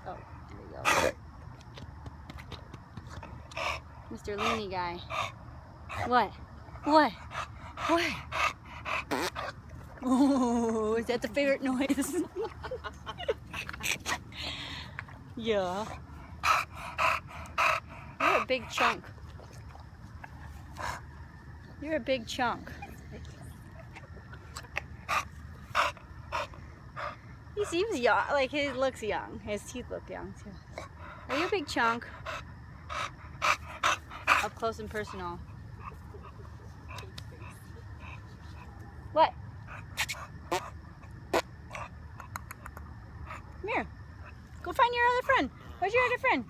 Oh, there we go. Mr. Looney guy. What? What? What? Oh, is that the favorite noise? Yeah. You're a big chunk. You're a big chunk. He seems young, like he looks young. His teeth look young too. Are you a big chunk? Up close and personal. What? Come here. Go find your other friend. Where's your other friend?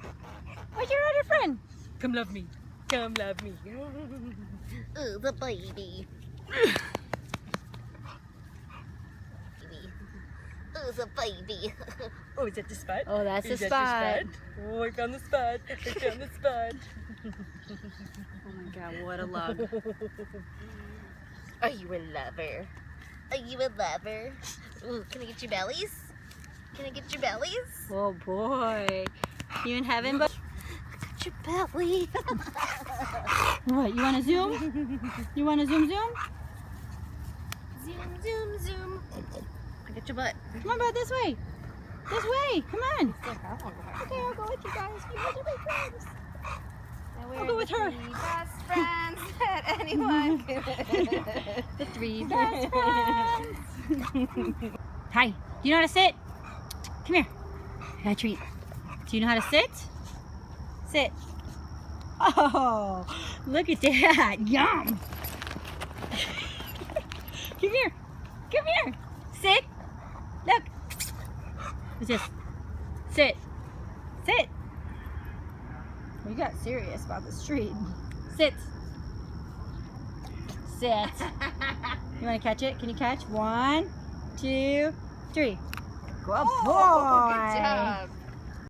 Where's your other friend? Come love me. Come love me. Oh, the baby. Oh, the baby. Oh, is that the spot? Oh, that's the Is that spot. Oh, I found the spot. I found the spot. Oh my god, what a lug. Are you a lover? Are you a lover? Ooh, can I get your bellies? Can I get your bellies? Oh boy. You in heaven, but Got your belly. what? You want to zoom? You want to zoom? Zoom, zoom, zoom. I got your butt. Come on, bud, this way. This way. Come on. Okay, I'll go with you guys. You guys are my friends. I'll go with her. Best friends that anyone could. The three best friends. Hi. Do you know how to sit? Come here. I got a treat. Do you know how to sit? Sit. Oh, look at that. Yum. Come here. Come here. Sit. Look. What's this? Sit. Sit. You got serious about this treat. Sit. Sit. You want to catch it? Can you catch? 1, 2, 3. Good boy. Oh, good job.